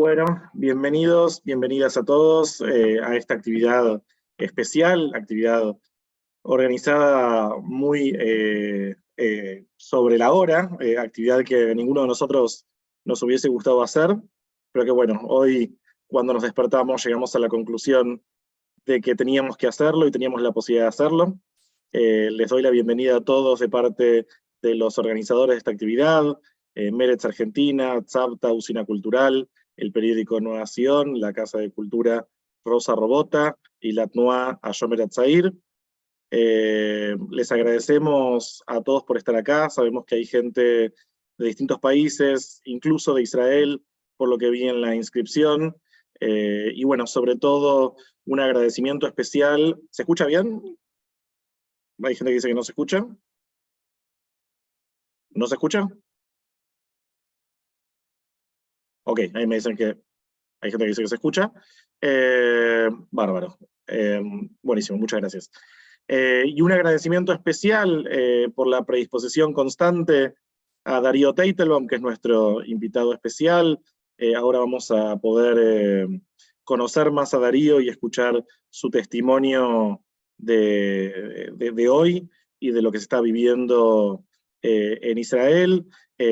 Bueno, bienvenidos, bienvenidas a todos a esta actividad especial, actividad organizada muy sobre la hora, actividad que ninguno de nosotros nos hubiese gustado hacer, pero que bueno, hoy cuando nos despertamos llegamos a la conclusión de que teníamos que hacerlo y teníamos la posibilidad de hacerlo. Les doy la bienvenida a todos de parte de los organizadores de esta actividad, Meretz Argentina, Tzavta, Usina Cultural, el periódico Nueva Sion, la Casa de Cultura Rosa Robota y la TNUA Ayomer Atzair. Les agradecemos a todos por estar acá, sabemos que hay gente de distintos países, incluso de Israel, por lo que vi en la inscripción, y bueno, sobre todo un agradecimiento especial. ¿Se escucha bien? ¿Hay gente que dice que no se escucha? ¿No se escucha? Ok, ahí me dicen que hay gente que dice que se escucha. Bárbaro. Buenísimo, muchas gracias. Y un agradecimiento especial por la predisposición constante a Darío Teitelbaum, que es nuestro invitado especial. Ahora vamos a poder conocer más a Darío y escuchar su testimonio de hoy y de lo que se está viviendo en Israel.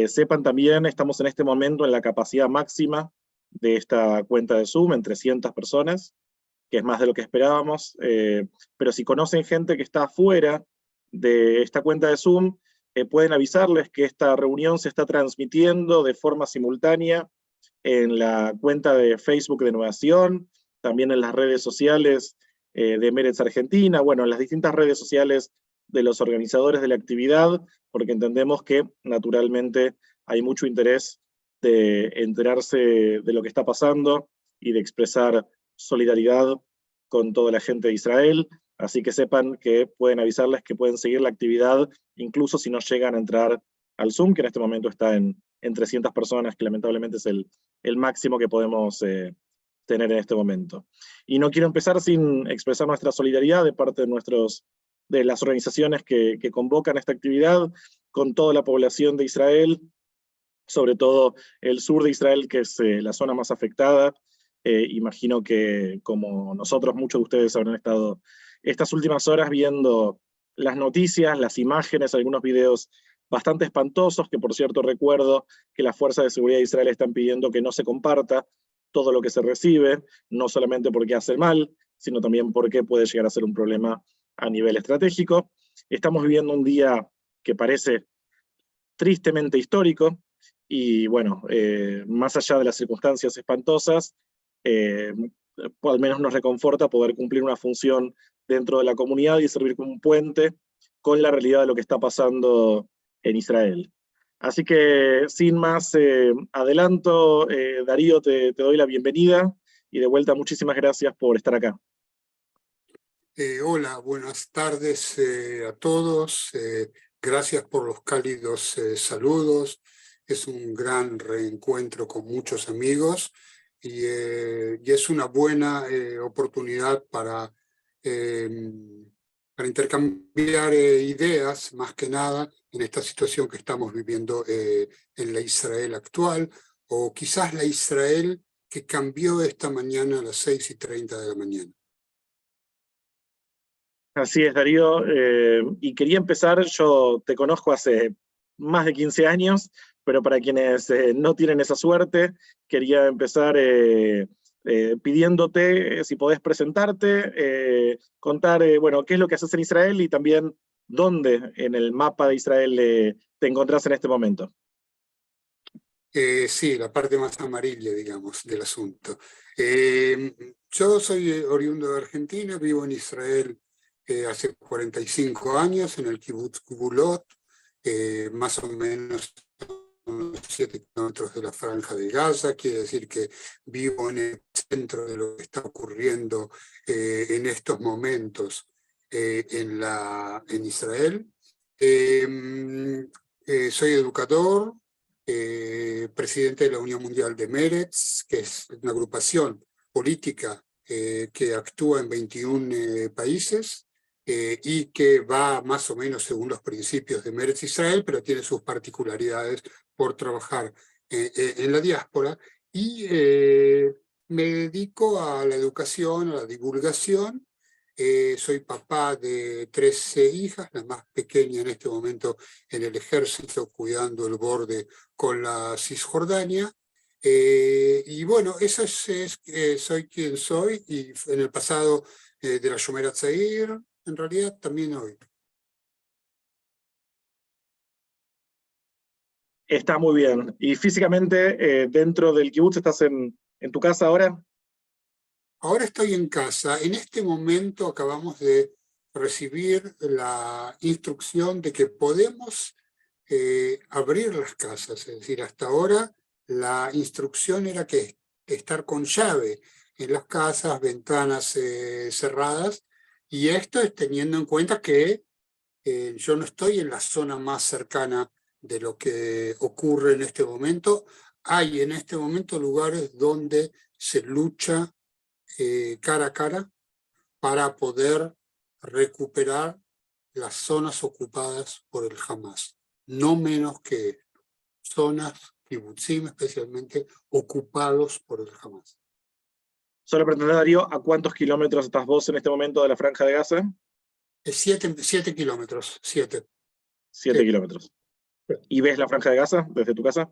Sepan también, estamos en este momento en la capacidad máxima de esta cuenta de Zoom, en 300 personas, que es más de lo que esperábamos, pero si conocen gente que está afuera de esta cuenta de Zoom, pueden avisarles que esta reunión se está transmitiendo de forma simultánea en la cuenta de Facebook de Nueva Sion, también en las redes sociales de Meretz Argentina, bueno, en las distintas redes sociales de los organizadores de la actividad, porque entendemos que naturalmente hay mucho interés de enterarse de lo que está pasando y de expresar solidaridad con toda la gente de Israel, así que sepan que pueden avisarles que pueden seguir la actividad, incluso si no llegan a entrar al Zoom, que en este momento está en 300 personas, que lamentablemente es el máximo que podemos tener en este momento. Y no quiero empezar sin expresar nuestra solidaridad de parte de las organizaciones que convocan esta actividad, con toda la población de Israel, sobre todo el sur de Israel, que es la zona más afectada. Imagino que, como nosotros, muchos de ustedes habrán estado estas últimas horas viendo las noticias, las imágenes, algunos videos bastante espantosos, que por cierto recuerdo que las fuerzas de seguridad de Israel están pidiendo que no se comparta todo lo que se recibe, no solamente porque hace mal, sino también porque puede llegar a ser un problema a nivel estratégico. Estamos viviendo un día que parece tristemente histórico, y bueno, más allá de las circunstancias espantosas, al menos nos reconforta poder cumplir una función dentro de la comunidad y servir como un puente con la realidad de lo que está pasando en Israel. Así que sin más adelanto, Darío, te doy la bienvenida y de vuelta muchísimas gracias por estar acá. Hola, buenas tardes a todos. Gracias por los cálidos saludos. Es un gran reencuentro con muchos amigos y es una buena oportunidad para intercambiar ideas, más que nada, en esta situación que estamos viviendo en la Israel actual, o quizás la Israel que cambió esta mañana a las 6:30 de la mañana. Así es, Darío, y quería empezar, yo te conozco hace más de 15 años, pero para quienes no tienen esa suerte, quería empezar pidiéndote si podés presentarte, contar, bueno, qué es lo que haces en Israel y también dónde en el mapa de Israel te encontrás en este momento. Sí, la parte más amarilla, digamos, del asunto. Yo soy oriundo de Argentina, vivo en Israel hace 45 años, en el Kibbutz Gvulot, más o menos 7 kilómetros de la Franja de Gaza, quiere decir que vivo en el centro de lo que está ocurriendo en estos momentos en Israel. Soy educador, presidente de la Unión Mundial de Meretz, que es una agrupación política que actúa en 21 países y que va más o menos según los principios de Meretz Israel, pero tiene sus particularidades por trabajar en la diáspora. Y me dedico a la educación, a la divulgación. Soy papá de 13 hijas, la más pequeña en este momento en el ejército, cuidando el borde con la Cisjordania. Y bueno, soy quien soy, y en el pasado de la Shomer HaTzair, en realidad también hoy. Está muy bien. ¿Y físicamente dentro del kibutz estás en tu casa ahora? Ahora estoy en casa. En este momento acabamos de recibir la instrucción de que podemos abrir las casas. Es decir, hasta ahora la instrucción era que estar con llave en las casas, ventanas cerradas, y esto es teniendo en cuenta que yo no estoy en la zona más cercana de lo que ocurre en este momento. Hay en este momento lugares donde se lucha cara a cara para poder recuperar las zonas ocupadas por el Hamas. No menos que zonas, kibutzim especialmente, ocupados por el Hamas. Solo pretender, Darío, ¿a cuántos kilómetros estás vos en este momento de la Franja de Gaza? 7 kilómetros, 7. 7 Sí. kilómetros. ¿Y ves la Franja de Gaza desde tu casa?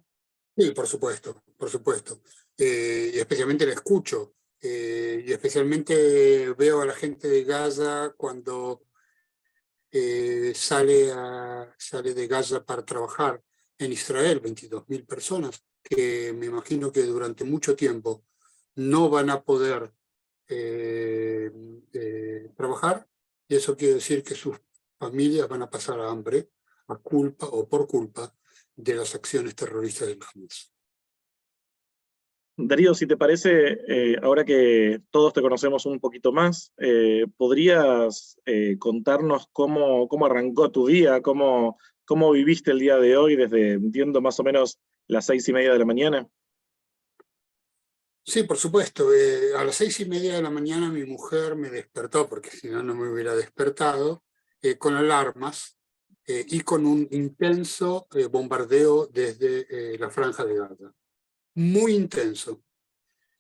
Sí, por supuesto, por supuesto. Y especialmente la escucho. Y especialmente veo a la gente de Gaza cuando sale de Gaza para trabajar en Israel, 22.000 personas, que me imagino que durante mucho tiempo no van a poder trabajar, y eso quiere decir que sus familias van a pasar hambre a culpa o por culpa de las acciones terroristas del Hamas. Darío, si te parece, ahora que todos te conocemos un poquito más, ¿podrías contarnos cómo arrancó tu día, cómo viviste el día de hoy desde, entiendo, más o menos las 6:30 de la mañana? Sí, por supuesto. A las 6:30 de la mañana mi mujer me despertó, porque si no, no me hubiera despertado, con alarmas y con un intenso bombardeo desde la Franja de Gaza. Muy intenso.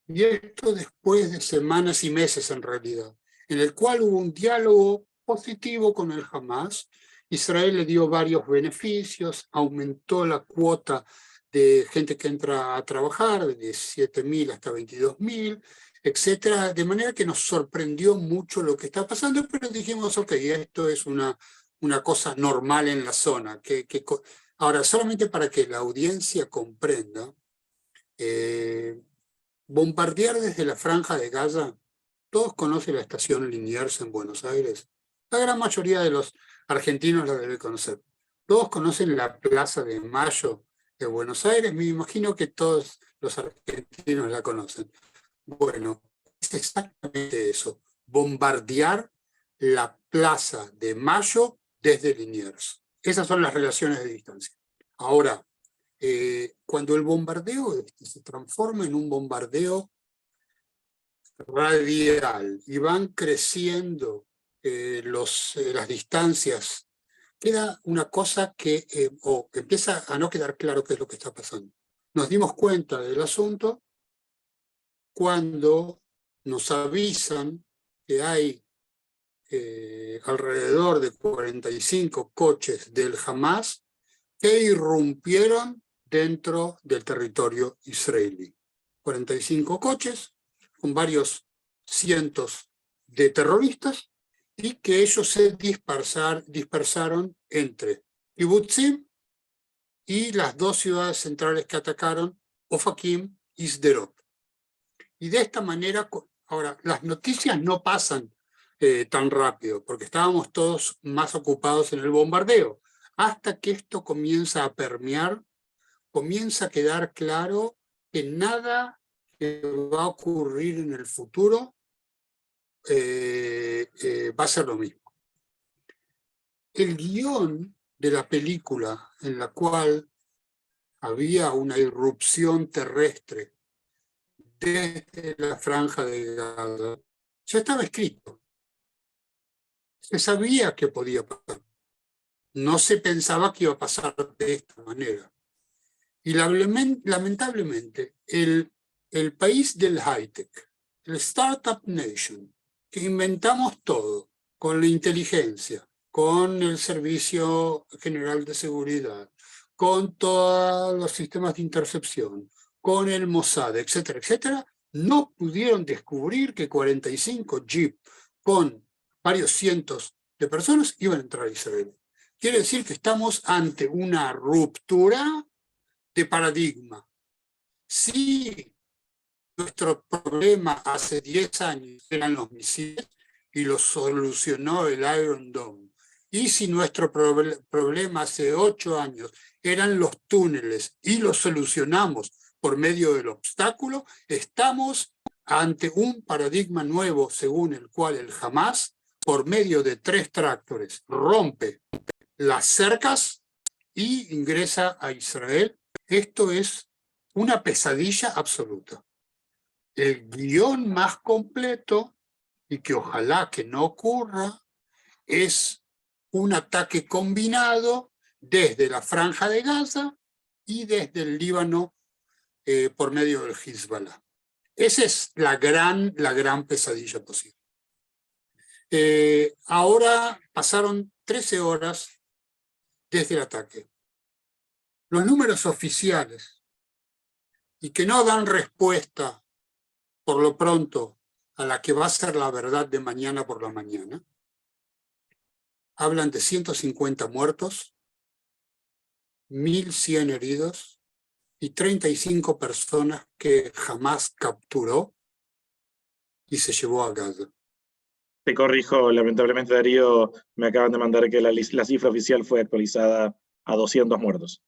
Y esto después de semanas y meses en realidad, en el cual hubo un diálogo positivo con el Hamas. Israel le dio varios beneficios, aumentó la cuota de gente que entra a trabajar, de 17.000 hasta 22.000, etcétera, de manera que nos sorprendió mucho lo que está pasando, pero dijimos, ok, esto es una cosa normal en la zona. Ahora, solamente para que la audiencia comprenda, bombardear desde la Franja de Gaza, todos conocen la estación Liniers en Buenos Aires. La gran mayoría de los argentinos la debe conocer. Todos conocen la Plaza de Mayo de Buenos Aires. Me imagino que todos los argentinos la conocen. Bueno, es exactamente eso. Bombardear la Plaza de Mayo desde Liniers. Esas son las relaciones de distancia. Ahora, cuando el bombardeo se transforma en un bombardeo radial y van creciendo las distancias, queda una cosa que o empieza a no quedar claro qué es lo que está pasando. Nos dimos cuenta del asunto cuando nos avisan que hay alrededor de 45 coches del Hamas que irrumpieron dentro del territorio israelí. 45 coches con varios cientos de terroristas, y que ellos se dispersaron entre Kibutzim y las dos ciudades centrales que atacaron, Ofakim y Sderot. Y de esta manera, ahora, las noticias no pasan tan rápido, porque estábamos todos más ocupados en el bombardeo. Hasta que esto comienza a permear, comienza a quedar claro que nada que va a ocurrir en el futuro va a ser lo mismo. El guión de la película, en la cual había una irrupción terrestre desde la Franja de Gaza, ya estaba escrito. Se sabía que podía pasar. No se pensaba que iba a pasar de esta manera. Y lamentablemente, el el país del high-tech, el Startup Nation, que inventamos todo, con la inteligencia, con el Servicio General de Seguridad, con todos los sistemas de intercepción, con el Mossad, etcétera, etcétera, no pudieron descubrir que 45 jeeps con varios cientos de personas iban a entrar a Israel. Quiere decir que estamos ante una ruptura de paradigma. Si nuestro problema hace 10 años eran los misiles y lo solucionó el Iron Dome, y si nuestro problema hace 8 años eran los túneles y los solucionamos por medio del obstáculo, estamos ante un paradigma nuevo según el cual el Hamas, por medio de 3 tractores, rompe las cercas y ingresa a Israel. Esto es una pesadilla absoluta. El guión más completo, y que ojalá que no ocurra, es un ataque combinado desde la Franja de Gaza y desde el Líbano por medio del Hezbollah. Esa es la gran pesadilla posible. Ahora pasaron 13 horas desde el ataque. Los números oficiales, y que no dan respuesta por lo pronto a la que va a ser la verdad de mañana por la mañana, hablan de 150 muertos, 1.100 heridos y 35 personas que jamás capturó y se llevó a Gaza. Te corrijo, lamentablemente, Darío, me acaban de mandar que la cifra oficial fue actualizada a 200 muertos.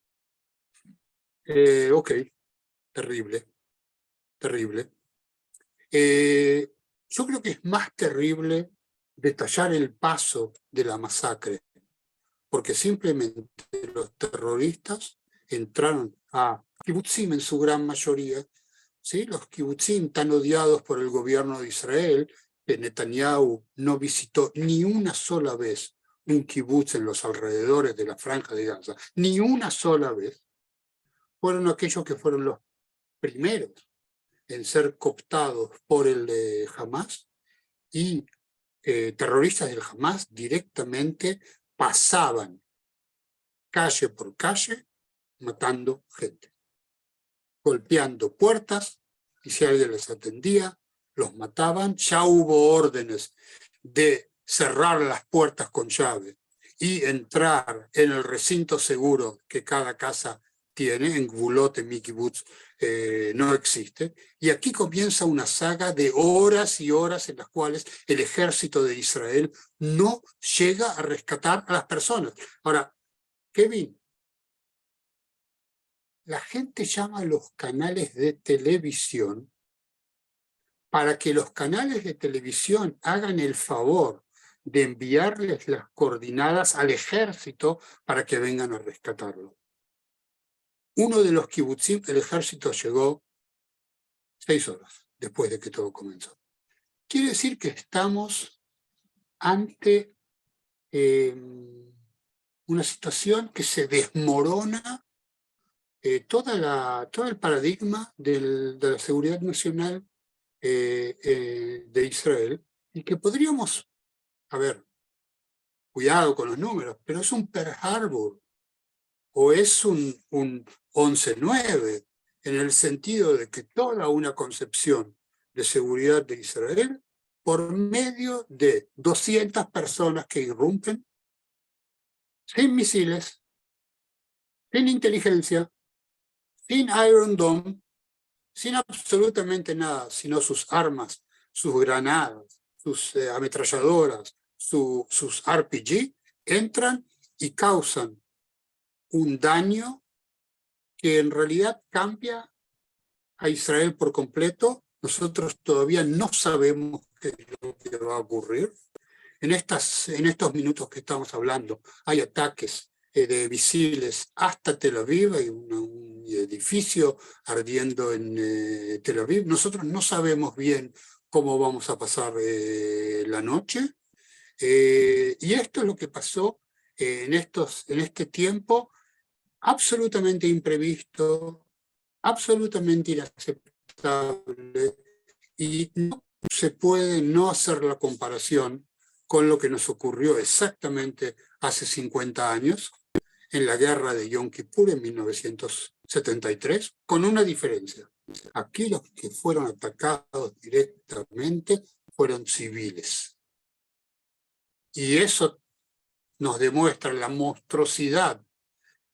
Ok, terrible, terrible. Yo creo que es más terrible detallar el paso de la masacre, porque simplemente los terroristas entraron a kibutzim en su gran mayoría, ¿sí? Los kibutzim tan odiados por el gobierno de Israel, que Netanyahu no visitó ni una sola vez un kibutz en los alrededores de la Franja de Gaza, ni una sola vez, fueron aquellos que fueron los primeros en ser cooptados por el Hamas, y terroristas del Hamas directamente pasaban calle por calle matando gente, golpeando puertas, y si alguien les atendía, los mataban. Ya hubo órdenes de cerrar las puertas con llave y entrar en el recinto seguro que cada casa tiene. En Gvulot, en mi kibutz, no existe. Y aquí comienza una saga de horas y horas en las cuales el ejército de Israel no llega a rescatar a las personas. Ahora, Kevin, la gente llama a los canales de televisión para que los canales de televisión hagan el favor de enviarles las coordenadas al ejército para que vengan a rescatarlo. Uno de los kibutzim, el ejército llegó 6 horas después de que todo comenzó. Quiere decir que estamos ante una situación que se desmorona todo el paradigma de la seguridad nacional de Israel, y que podríamos, a ver, cuidado con los números, pero es un Pearl Harbor o es un 11/9, en el sentido de que toda una concepción de seguridad de Israel por medio de 200 personas que irrumpen sin misiles, sin inteligencia, sin Iron Dome, sin absolutamente nada, sino sus armas, sus granadas, sus ametralladoras, sus RPG, entran y causan un daño que en realidad cambia a Israel por completo. Nosotros todavía no sabemos qué es lo que va a ocurrir. En estos minutos que estamos hablando, hay ataques de misiles hasta Tel Aviv, hay un edificio ardiendo en Tel Aviv. Nosotros no sabemos bien cómo vamos a pasar la noche, y esto es lo que pasó en este tiempo absolutamente imprevisto, absolutamente inaceptable, inestable, y no se puede no hacer la comparación con lo que nos ocurrió exactamente hace 50 años, en la guerra de Yom Kippur en 1973, con una diferencia. Aquí los que fueron atacados directamente fueron civiles. Y eso nos demuestra la monstruosidad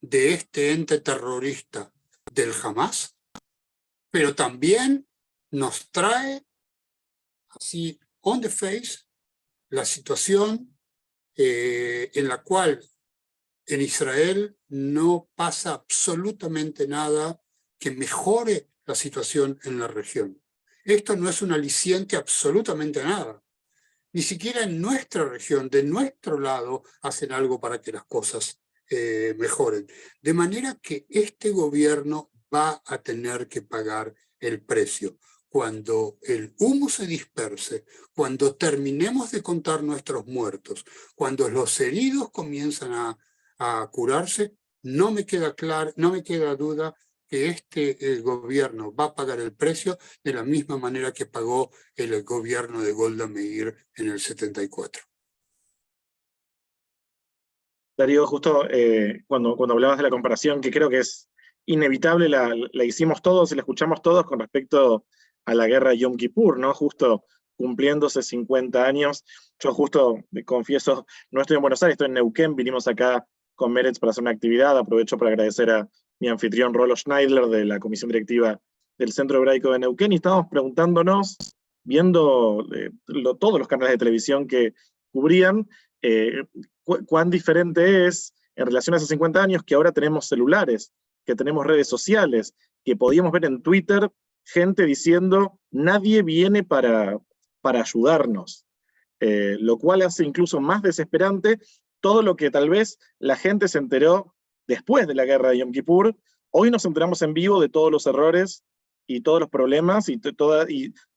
de este ente terrorista del Hamás, pero también nos trae así on the face la situación en la cual en Israel no pasa absolutamente nada que mejore la situación en la región. Esto no es un aliciente absolutamente a nada. Ni siquiera en nuestra región, de nuestro lado, hacen algo para que las cosas mejoren. De manera que este gobierno va a tener que pagar el precio. Cuando el humo se disperse, cuando terminemos de contar nuestros muertos, cuando los heridos comienzan a curarse, no me queda duda que este gobierno va a pagar el precio de la misma manera que pagó el gobierno de Golda Meir en el 74. Darío, justo cuando hablabas de la comparación, que creo que es inevitable, la hicimos todos y la escuchamos todos con respecto a la guerra de Yom Kippur, ¿no? Justo cumpliéndose 50 años. Yo justo, confieso, no estoy en Buenos Aires, estoy en Neuquén, vinimos acá con Meretz para hacer una actividad. Aprovecho para agradecer a mi anfitrión Rolo Schneidler de la comisión directiva del Centro Hebraico de Neuquén, y estábamos preguntándonos, viendo todos los canales de televisión que cubrían, cuán diferente es en relación a hace 50 años, que ahora tenemos celulares, que tenemos redes sociales, que podíamos ver en Twitter gente diciendo nadie viene para ayudarnos, lo cual hace incluso más desesperante todo lo que tal vez la gente se enteró después de la guerra de Yom Kippur. Hoy nos enteramos en vivo de todos los errores y todos los problemas, y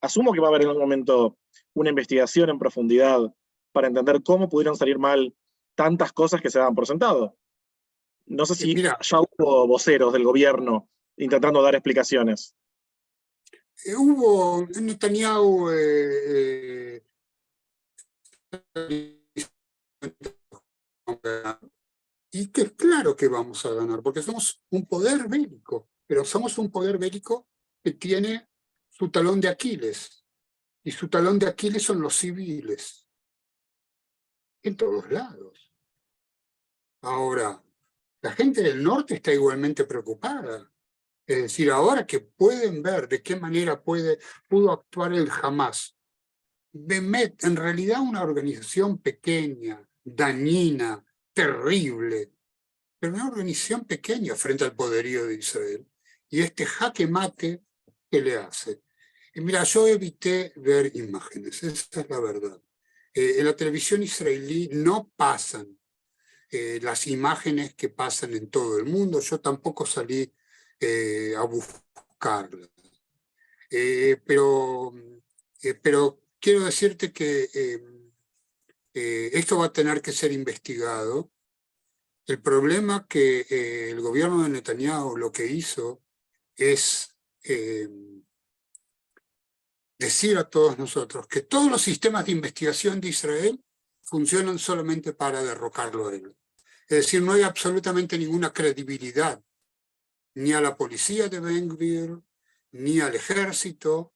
asumo que va a haber en algún momento una investigación en profundidad para entender cómo pudieron salir mal tantas cosas que se daban por sentado. No sé si Mira, ya hubo voceros del gobierno intentando dar explicaciones. hubo Netanyahu y que es claro que vamos a ganar, porque somos un poder bélico, pero somos un poder bélico que tiene su talón de Aquiles, y su talón de Aquiles son los civiles, en todos lados. Ahora, la gente del norte está igualmente preocupada. Es decir, ahora que pueden ver de qué manera pudo actuar el Hamás, Bemet, en realidad una organización pequeña, dañina, terrible, pero una organización pequeña frente al poderío de Israel. Y este jaque mate que le hace. Y mira, yo evité ver imágenes, esa es la verdad. En la televisión israelí no pasan las imágenes que pasan en todo el mundo. Yo tampoco salí a buscarlas. Pero quiero decirte que esto va a tener que ser investigado. El problema que el gobierno de Netanyahu lo que hizo es decir a todos nosotros que todos los sistemas de investigación de Israel funcionan solamente para derrocarlo a él. Es decir, no hay absolutamente ninguna credibilidad ni a la policía de Ben Gvir, ni al ejército,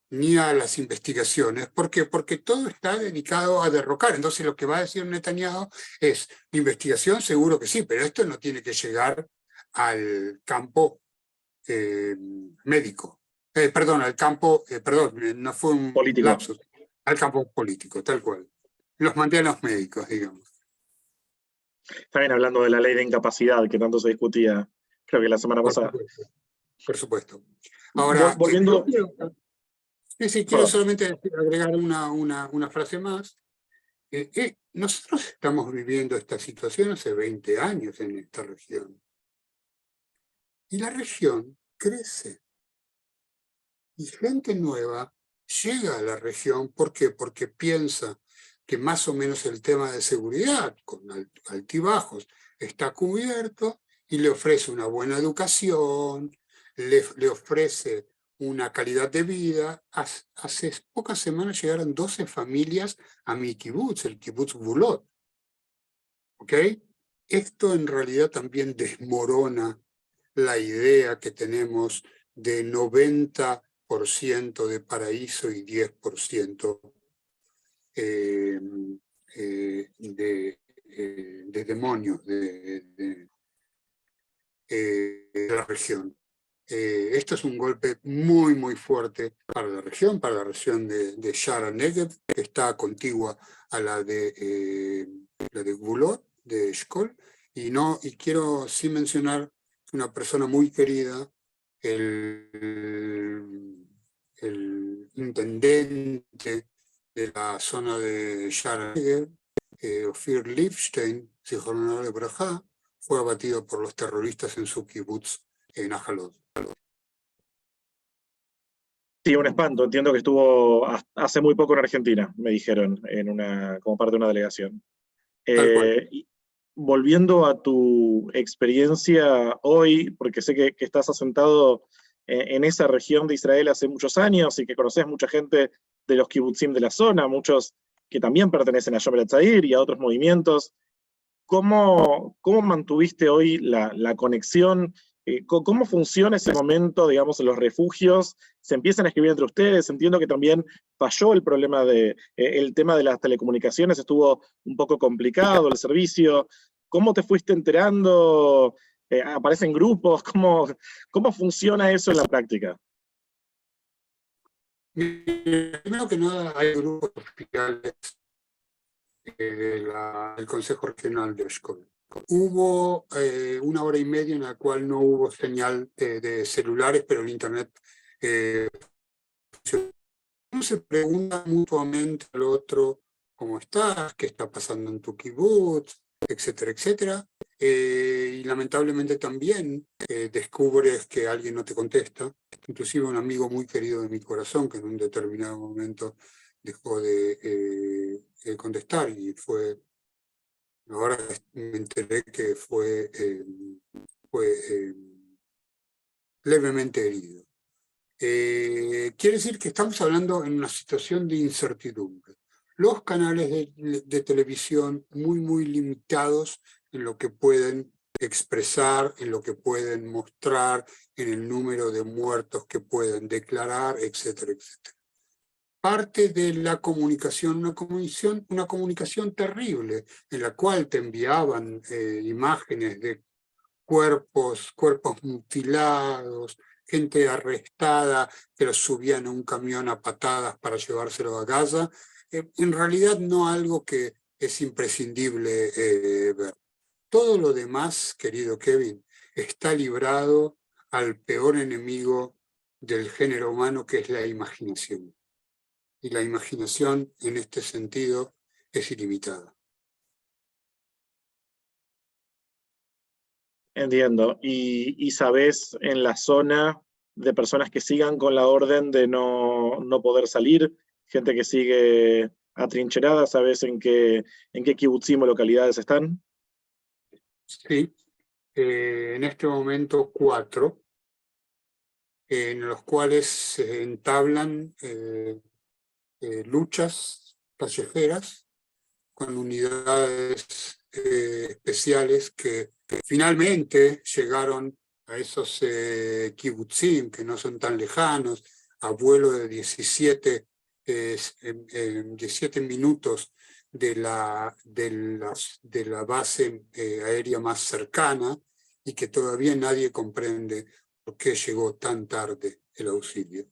ni a las investigaciones. ¿Por qué? Porque todo está dedicado a derrocar. Entonces lo que va a decir Netanyahu es, investigación seguro que sí, pero esto no tiene que llegar al campo médico. Perdón, al campo, no fue un Político. lapsus, al campo político, tal cual. Los mandé a los médicos, digamos. También hablando de la ley de incapacidad que tanto se discutía, creo que la semana pasada. Por supuesto. Ahora, volviendo... quiero solamente agregar una frase más. Nosotros estamos viviendo esta situación hace 20 años en esta región. Y la región crece. Y gente nueva llega a la región. ¿Por qué? Porque piensa que más o menos el tema de seguridad, con altibajos, está cubierto, y le ofrece una buena educación, le ofrece una calidad de vida. Hace pocas semanas llegaron 12 familias a mi kibutz, el kibutz Gvulot. ¿Ok? Esto en realidad también desmorona la idea que tenemos de 90% de paraíso y 10% de demonios de la región. Esto es un golpe muy, muy fuerte para la región de Shara Negev, que está contigua a la de Gvulot, de Eshkol, y quiero sí mencionar una persona muy querida, el intendente de la zona de Shara Negev, Ofir Lifstein, Zichrono Lebrajá, fue abatido por los terroristas en su kibutz en Ajalot. Sí, un espanto. Entiendo que estuvo hace muy poco en Argentina, me dijeron, como parte de una delegación. Tal cual. Y volviendo a tu experiencia hoy, porque sé que estás asentado en esa región de Israel hace muchos años y que conoces mucha gente de los kibutzim de la zona, muchos que también pertenecen a Shomer HaTzair y a otros movimientos. ¿Cómo mantuviste hoy la conexión? ¿Cómo funciona ese momento, digamos, en los refugios? ¿Se empiezan a escribir entre ustedes? Entiendo que también falló el problema el tema de las telecomunicaciones, estuvo un poco complicado el servicio. ¿Cómo te fuiste enterando? ¿Aparecen grupos? ¿Cómo funciona eso en la práctica? Primero que nada, hay grupos oficiales del Consejo Regional de Eshkol. Hubo 1 hora y media en la cual no hubo señal de celulares, pero el internet funcionó. Uno se pregunta mutuamente al otro cómo estás, qué está pasando en tu kibutz, etcétera, etcétera. Y lamentablemente también descubres que alguien no te contesta. Inclusive un amigo muy querido de mi corazón que en un determinado momento dejó de contestar y ahora me enteré que fue levemente herido. Quiere decir que estamos hablando en una situación de incertidumbre. Los canales de televisión muy, muy limitados en lo que pueden expresar, en lo que pueden mostrar, en el número de muertos que pueden declarar, etcétera, etcétera. Parte de la comunicación, una comunicación terrible, en la cual te enviaban imágenes de cuerpos mutilados, gente arrestada que los subían a un camión a patadas para llevárselo a Gaza, en realidad no algo que es imprescindible ver. Todo lo demás, querido Kevin, está librado al peor enemigo del género humano, que es la imaginación. Y la imaginación, en este sentido, es ilimitada. Entiendo. ¿Y sabés en la zona de personas que sigan con la orden de no poder salir? Gente que sigue atrincherada, ¿sabés en qué kibutzim o localidades están? Sí, en este momento 4, en los cuales se entablan luchas callejeras con unidades especiales que finalmente llegaron a esos kibutzim que no son tan lejanos, a vuelo de 17 minutos de la base aérea más cercana, y que todavía nadie comprende por qué llegó tan tarde el auxilio.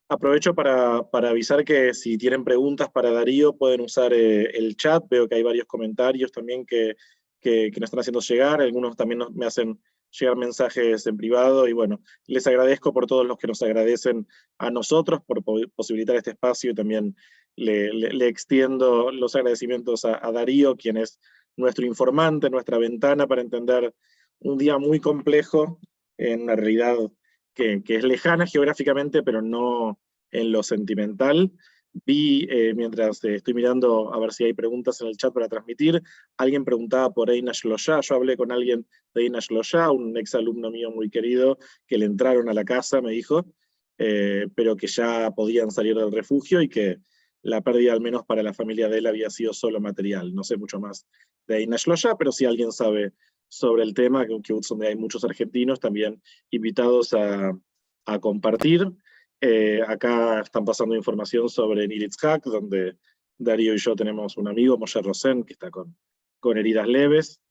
Aprovecho para avisar que si tienen preguntas para Darío pueden usar el chat. Veo que hay varios comentarios también que nos están haciendo llegar. Algunos también me hacen llegar mensajes en privado. Y bueno, les agradezco por todos los que nos agradecen a nosotros por posibilitar este espacio. Y también le extiendo los agradecimientos a Darío, quien es nuestro informante, nuestra ventana para entender un día muy complejo en una realidad que es lejana geográficamente, pero no en lo sentimental. Vi, mientras estoy mirando a ver si hay preguntas en el chat para transmitir, alguien preguntaba por Eina Shloshá. Yo hablé con alguien de Eina Shloshá, un ex alumno mío muy querido, que le entraron a la casa, me dijo, pero que ya podían salir del refugio y que la pérdida, al menos para la familia de él, había sido solo material. No sé mucho más de Eina Shloshá, pero si alguien sabe sobre el tema, que un kibutz donde hay muchos argentinos, también invitados a compartir. Acá están pasando información sobre Nir Yitzhak, donde Darío y yo tenemos un amigo, Moshe Rosen, que está con heridas leves.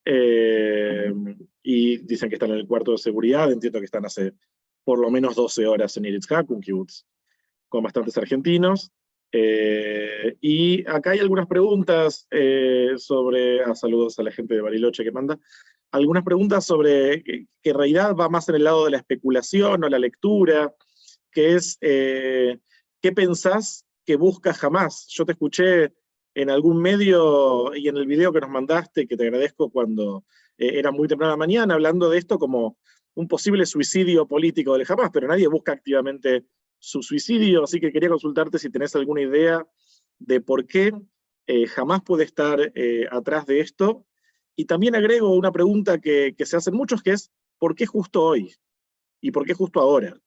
Y dicen que están en el cuarto de seguridad. Entiendo que están hace por lo menos 12 horas en Nir Yitzhak, un kibutz con bastantes argentinos. Y acá hay algunas preguntas sobre, saludos a la gente de Bariloche que manda, algunas preguntas sobre que en realidad va más en el lado de la especulación o la lectura, que es, ¿qué pensás que busca Hamás? Yo te escuché en algún medio y en el video que nos mandaste, que te agradezco cuando era muy temprano de la mañana, hablando de esto como un posible suicidio político del Hamás, pero nadie busca activamente su suicidio, así que quería consultarte si tenés alguna idea de por qué Hamás puede estar atrás de esto. Y también agrego una pregunta que se hacen muchos, que es, ¿por qué justo hoy? ¿Y por qué justo ahora?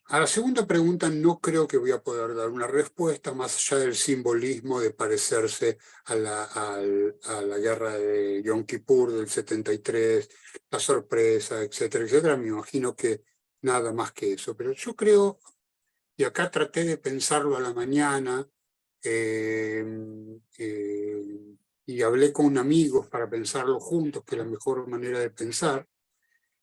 A la segunda pregunta no creo que voy a poder dar una respuesta más allá del simbolismo de parecerse a la guerra de Yom Kippur del 73, la sorpresa, etcétera, etcétera. Me imagino que nada más que eso. Pero yo creo, y acá traté de pensarlo a la mañana, eh, y hablé con amigos para pensarlo juntos, que es la mejor manera de pensar,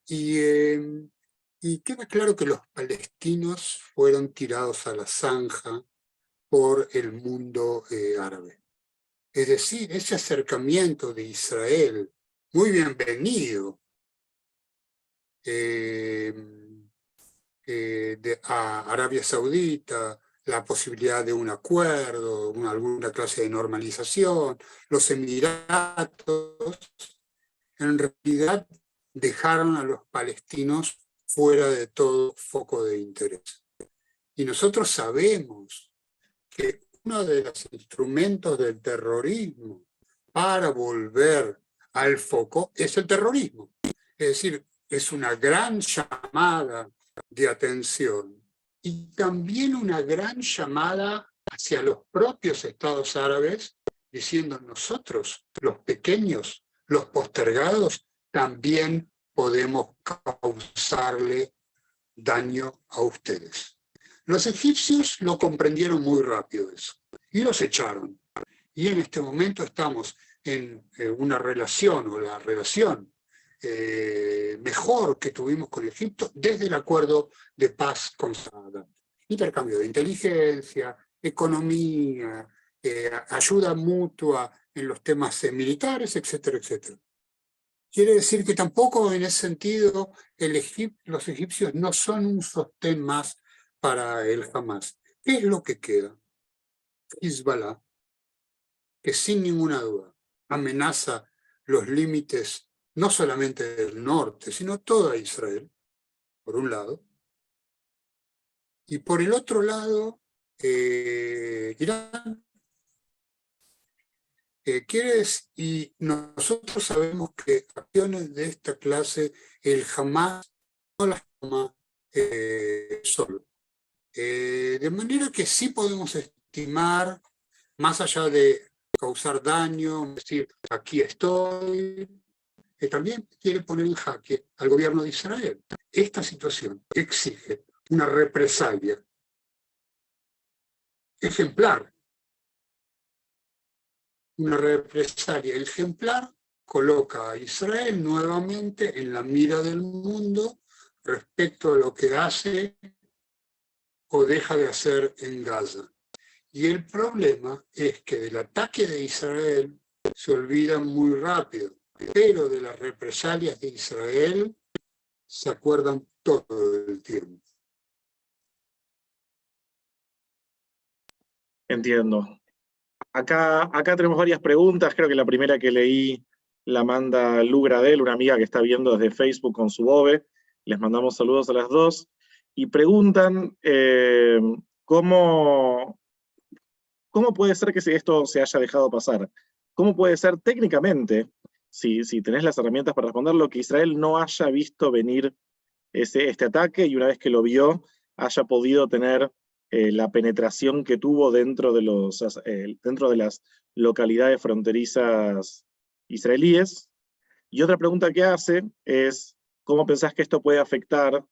y queda claro que los palestinos fueron tirados a la zanja por el mundo árabe. Es decir, ese acercamiento de Israel, muy bienvenido, a Arabia Saudita, la posibilidad de un acuerdo, alguna clase de normalización, los Emiratos, en realidad dejaron a los palestinos fuera de todo foco de interés. Y nosotros sabemos que uno de los instrumentos del terrorismo para volver al foco es el terrorismo. Es decir, es una gran llamada de atención y también una gran llamada hacia los propios estados árabes, diciendo nosotros, los pequeños, los postergados, también podemos causarle daño a ustedes. Los egipcios lo comprendieron muy rápido eso y los echaron. Y en este momento estamos en una relación, o la relación mejor que tuvimos con Egipto desde el acuerdo de paz con Saddam. Intercambio de inteligencia, economía, ayuda mutua en los temas militares, etcétera, etcétera. Quiere decir que tampoco en ese sentido los egipcios no son un sostén más para el Hamas. ¿Qué es lo que queda? Hezbollah, que sin ninguna duda amenaza los límites no solamente del norte, sino toda Israel, por un lado, y por el otro lado, Irán. Y nosotros sabemos que acciones de esta clase, el Hamas no las toma solo. De manera que sí podemos estimar, más allá de causar daño, decir, aquí estoy, que también quiere poner en jaque al gobierno de Israel. Esta situación exige una represalia ejemplar. Una represalia ejemplar coloca a Israel nuevamente en la mira del mundo respecto a lo que hace o deja de hacer en Gaza. Y el problema es que del ataque de Israel se olvidan muy rápido, pero de las represalias de Israel se acuerdan todo el tiempo. Entiendo. Acá tenemos varias preguntas. Creo que la primera que leí la manda Lu Gradel, una amiga que está viendo desde Facebook con su BOVE. Les mandamos saludos a las dos. y preguntan ¿cómo puede ser que esto se haya dejado pasar? ¿Cómo puede ser técnicamente, si tenés las herramientas para responderlo, que Israel no haya visto venir este ataque y una vez que lo vio, haya podido tener la penetración que tuvo dentro de las localidades fronterizas israelíes? Y otra pregunta que hace es, ¿cómo pensás que esto puede afectar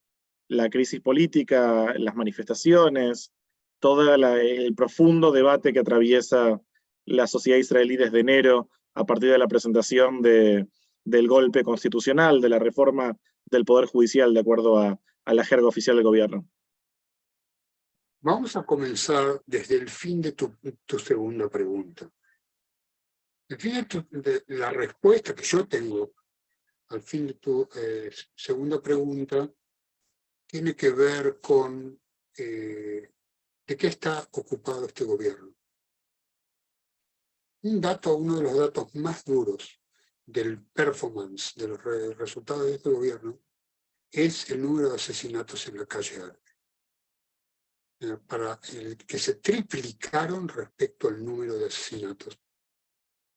la crisis política, las manifestaciones, todo el profundo debate que atraviesa la sociedad israelí desde enero a partir de la presentación del golpe constitucional, de la reforma del Poder Judicial, de acuerdo a la jerga oficial del gobierno? Vamos a comenzar desde el fin de tu segunda pregunta. El fin de la respuesta que yo tengo al fin de tu segunda pregunta tiene que ver con de qué está ocupado este gobierno. Uno de los datos más duros del performance, de los resultados de este gobierno, es el número de asesinatos en la calle árabe. Que se triplicaron respecto al número de asesinatos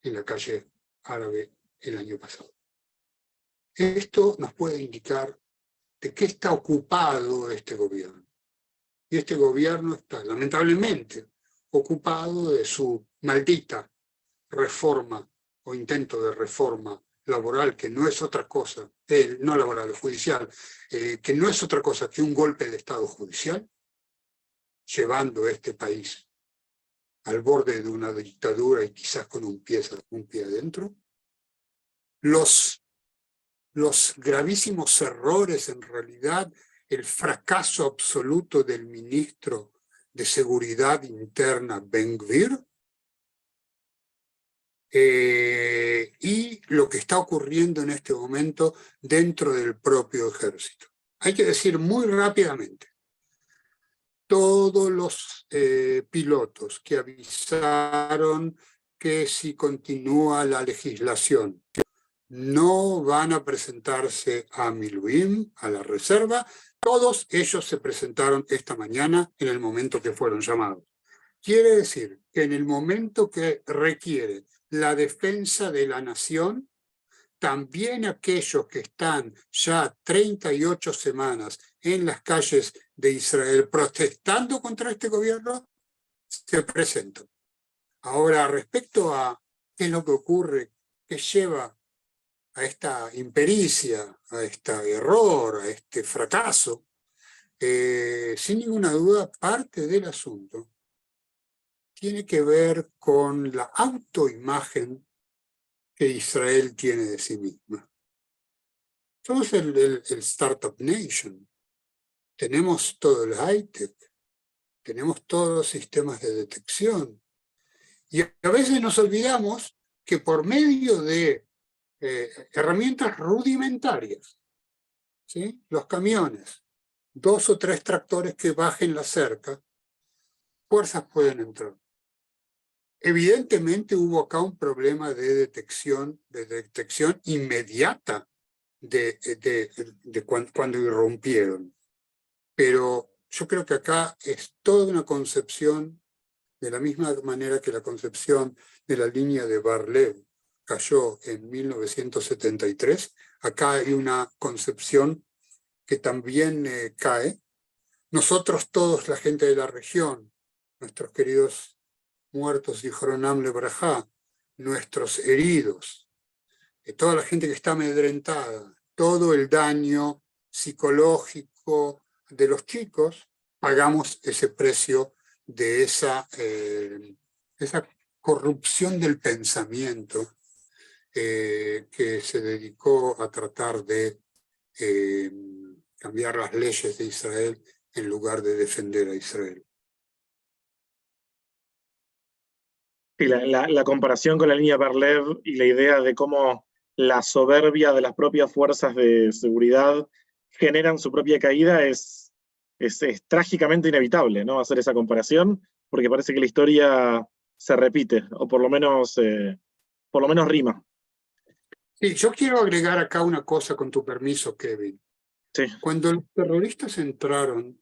en la calle árabe el año pasado. Esto nos puede indicar de qué está ocupado este gobierno. Y este gobierno está, lamentablemente, ocupado de su maldita reforma o intento de reforma laboral, que no es otra cosa, no laboral, judicial, que no es otra cosa que un golpe de Estado judicial, llevando a este país al borde de una dictadura y quizás con un pie adentro. Los gravísimos errores, en realidad, el fracaso absoluto del ministro de Seguridad Interna, Ben-Gvir, y lo que está ocurriendo en este momento dentro del propio ejército. Hay que decir muy rápidamente, todos los pilotos que avisaron que si continúa la legislación no van a presentarse a Miluim, a la reserva, todos ellos se presentaron esta mañana en el momento que fueron llamados. Quiere decir que en el momento que requiere la defensa de la nación, también aquellos que están ya 38 semanas en las calles de Israel protestando contra este gobierno, se presentan. Ahora, respecto a qué es lo que ocurre, qué lleva a esta impericia, a este error, a este fracaso, sin ninguna duda, parte del asunto tiene que ver con la autoimagen que Israel tiene de sí misma. Somos el Startup Nation. Tenemos todo el high-tech, tenemos todos los sistemas de detección. Y a veces nos olvidamos que por medio de herramientas rudimentarias, ¿sí? Los camiones, 2 o 3 tractores que bajen la cerca, fuerzas pueden entrar. Evidentemente hubo acá un problema de detección inmediata de cuando irrumpieron. Pero yo creo que acá es toda una concepción, de la misma manera que la concepción de la línea de Bar-Lev cayó en 1973, acá hay una concepción que también cae. Nosotros todos, la gente de la región, nuestros queridos muertos y Joronam Lebrajá, nuestros heridos, toda la gente que está amedrentada, todo el daño psicológico de los chicos, pagamos ese precio de esa corrupción del pensamiento que se dedicó a tratar de cambiar las leyes de Israel en lugar de defender a Israel. Sí, la comparación con la línea Bar-Lev y la idea de cómo la soberbia de las propias fuerzas de seguridad generan su propia caída es trágicamente inevitable, ¿no? Hacer esa comparación, porque parece que la historia se repite, o por lo menos rima. Sí, yo quiero agregar acá una cosa con tu permiso, Kevin. Sí, Cuando los terroristas entraron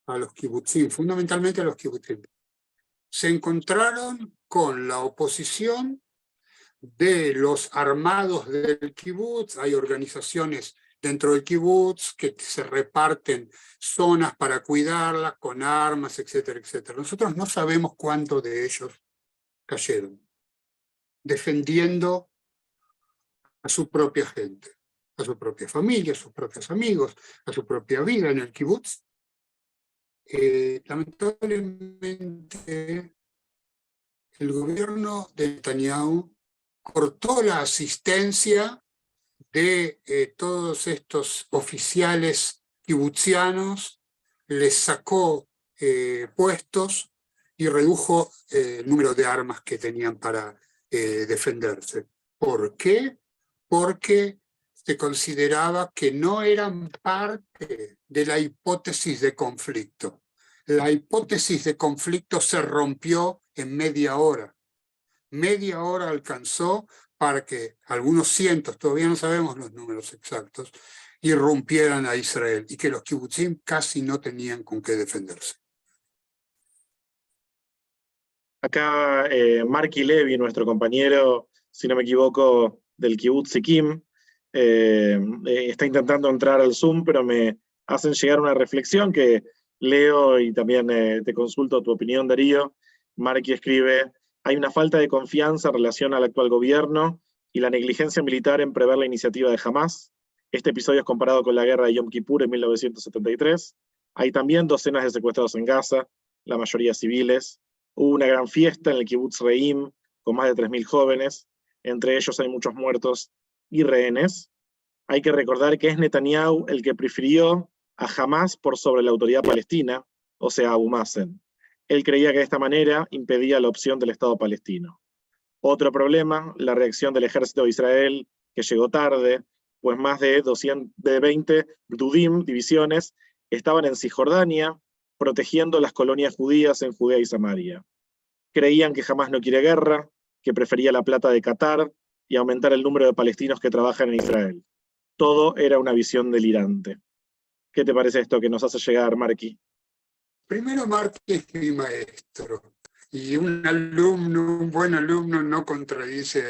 a los kibutzim, fundamentalmente a los kibutzim, se encontraron con la oposición de los armados del kibutz. Hay organizaciones dentro del kibutz que se reparten zonas para cuidarlas con armas, etcétera, etcétera. Nosotros no sabemos cuántos de ellos cayeron, defendiendo a su propia gente, a su propia familia, a sus propios amigos, a su propia vida en el kibutz. Lamentablemente, el gobierno de Netanyahu cortó la asistencia de todos estos oficiales kibutzianos, les sacó puestos y redujo el número de armas que tenían para defenderse. ¿Por qué? Porque se consideraba que no eran parte de la hipótesis de conflicto. La hipótesis de conflicto se rompió en media hora. Media hora alcanzó para que algunos cientos, todavía no sabemos los números exactos, irrumpieran a Israel y que los kibutzim casi no tenían con qué defenderse. acá Marky Levy, nuestro compañero, si no me equivoco, del Kibutz Siquim, está intentando entrar al Zoom, pero me hacen llegar una reflexión que leo y también te consulto tu opinión, Darío. Marky escribe: hay una falta de confianza en relación al actual gobierno y la negligencia militar en prever la iniciativa de Hamás. Este episodio es comparado con la guerra de Yom Kippur en 1973. Hay también docenas de secuestrados en Gaza, la mayoría civiles. Hubo una gran fiesta en el Kibutz Reim con más de 3.000 jóvenes. Entre ellos hay muchos muertos y rehenes. Hay que recordar que es Netanyahu el que prefirió a Hamás por sobre la autoridad palestina, o sea, Abu Mazen. Él creía que de esta manera impedía la opción del Estado palestino. Otro problema, la reacción del ejército de Israel, que llegó tarde, pues más de 220 Gdudim, divisiones, estaban en Cisjordania, protegiendo las colonias judías en Judea y Samaria. Creían que jamás no quiere guerra, que prefería la plata de Qatar y aumentar el número de palestinos que trabajan en Israel. Todo era una visión delirante. ¿Qué te parece esto que nos hace llegar, Marky? Primero, Marky es mi maestro, y un buen alumno no contradice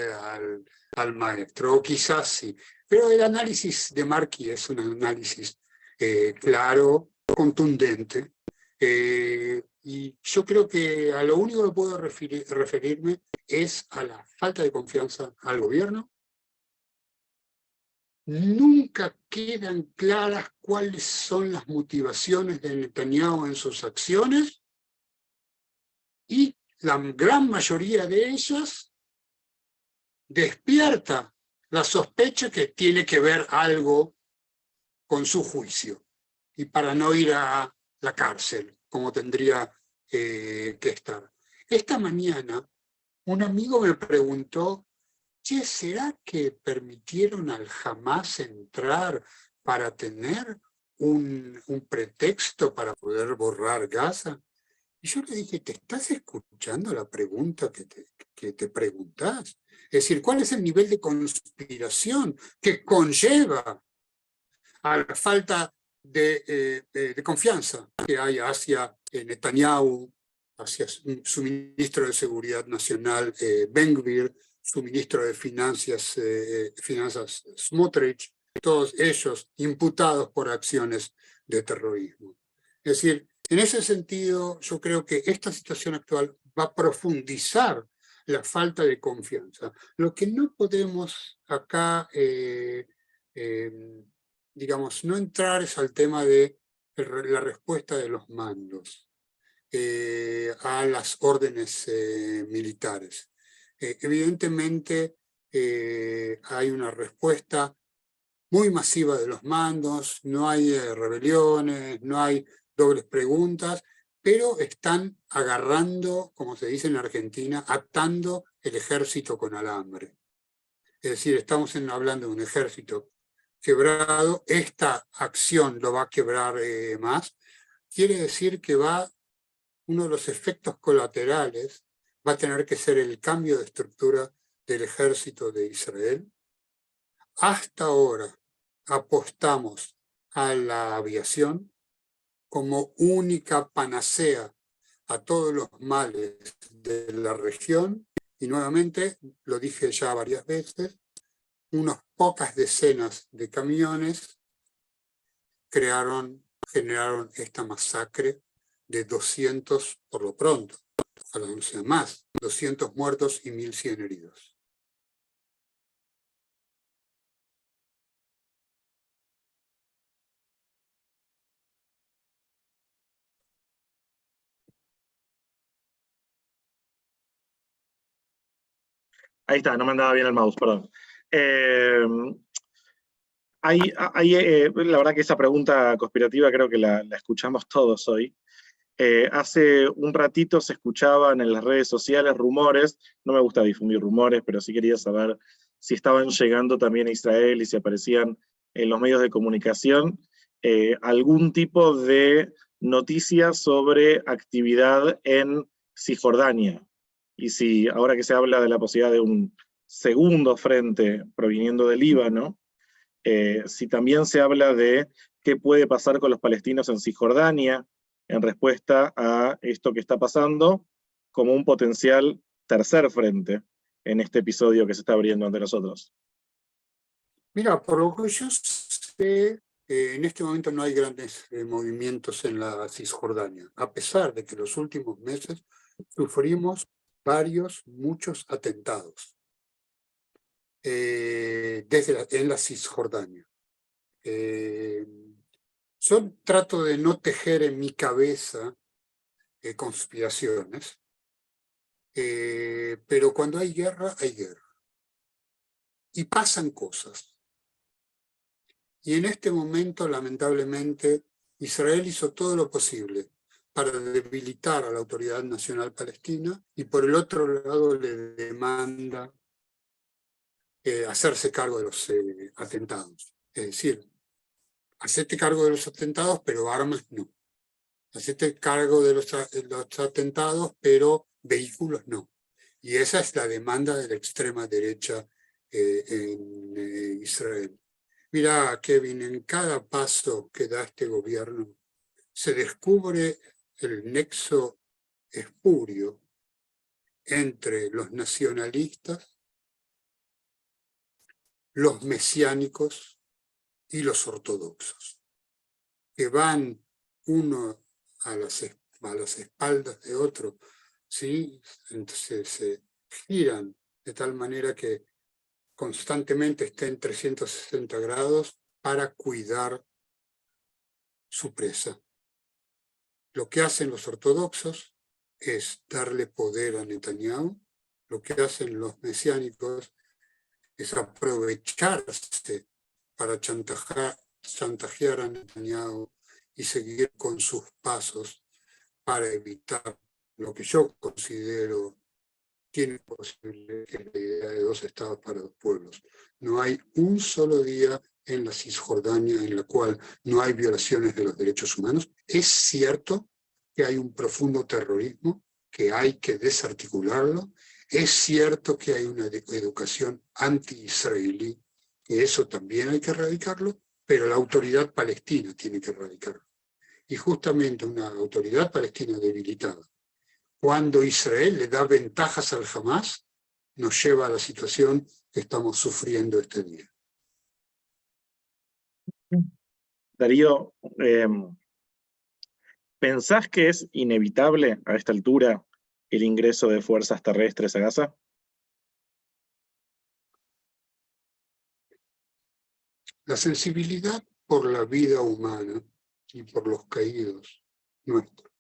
al maestro, o quizás sí, pero el análisis de Marky es un análisis claro, contundente, y yo creo que a lo único que puedo referirme es a la falta de confianza al gobierno. Nunca quedan claras cuáles son las motivaciones de Netanyahu en sus acciones, y la gran mayoría de ellas despierta la sospecha que tiene que ver algo con su juicio, y para no ir a la cárcel, como tendría que estar. Esta mañana un amigo me preguntó: che, ¿será que permitieron al Hamás entrar para tener un pretexto para poder borrar Gaza? Y yo le dije: ¿te estás escuchando la pregunta que te preguntás? Es decir, ¿cuál es el nivel de conspiración que conlleva a la falta de confianza que hay hacia Netanyahu, hacia su ministro de Seguridad Nacional, Ben Gvir, su ministro de Finanzas Smotrich, todos ellos imputados por acciones de terrorismo? Es decir, en ese sentido, yo creo que esta situación actual va a profundizar la falta de confianza. Lo que no podemos acá, digamos, no entrar es al tema de la respuesta de los mandos a las órdenes militares. Evidentemente hay una respuesta muy masiva de los mandos, no hay rebeliones, no hay dobles preguntas, pero están agarrando, como se dice en Argentina, atando el ejército con alambre. Es decir, estamos hablando de un ejército quebrado. Esta acción lo va a quebrar más. Quiere decir que uno de los efectos colaterales va a tener que ser el cambio de estructura del ejército de Israel. Hasta ahora, apostamos a la aviación como única panacea a todos los males de la región, y nuevamente, lo dije ya varias veces, unas pocas decenas de camiones generaron esta masacre de 200 por lo pronto, ojalá no sea más, 200 muertos y 1.100 heridos. Ahí está, no me andaba bien el mouse, perdón. La verdad que esa pregunta conspirativa creo que la escuchamos todos hoy. Hace un ratito se escuchaban en las redes sociales rumores, no me gusta difundir rumores, pero sí quería saber si estaban llegando también a Israel y si aparecían en los medios de comunicación algún tipo de noticias sobre actividad en Cisjordania. Y si ahora que se habla de la posibilidad de un segundo frente proviniendo del Líbano, si también se habla de qué puede pasar con los palestinos en Cisjordania en respuesta a esto que está pasando, como un potencial tercer frente en este episodio que se está abriendo ante nosotros. Mira, por lo que yo sé, en este momento no hay grandes movimientos en la Cisjordania, a pesar de que los últimos meses sufrimos muchos atentados en la Cisjordania. Yo trato de no tejer en mi cabeza conspiraciones, pero cuando hay guerra, hay guerra. Y pasan cosas. Y en este momento, lamentablemente, Israel hizo todo lo posible para debilitar a la Autoridad Nacional Palestina y por el otro lado le demanda hacerse cargo de los atentados. Es decir, hacerte cargo de los atentados, pero armas no. Hacerte cargo de los atentados, pero vehículos no. Y esa es la demanda de la extrema derecha en Israel. Mira, Kevin, en cada paso que da este gobierno se descubre el nexo espurio entre los nacionalistas, los mesiánicos y los ortodoxos, que van uno a las espaldas de otro, ¿sí? Entonces se giran de tal manera que constantemente está en 360 grados para cuidar su presa. Lo que hacen los ortodoxos es darle poder a Netanyahu, lo que hacen los mesiánicos es aprovecharse para chantajear a Netanyahu y seguir con sus pasos para evitar lo que yo considero tiene posible, que es la idea de dos estados para dos pueblos. No hay un solo día en la Cisjordania en la cual no hay violaciones de los derechos humanos. Es cierto que hay un profundo terrorismo, que hay que desarticularlo. Es cierto que hay una educación anti-israelí, que eso también hay que erradicarlo, pero la autoridad palestina tiene que erradicarlo. Y justamente una autoridad palestina debilitada, cuando Israel le da ventajas al Hamas, nos lleva a la situación que estamos sufriendo este día. Darío, ¿pensás que es inevitable a esta altura el ingreso de fuerzas terrestres a Gaza? La sensibilidad por la vida humana y por los caídos nuestros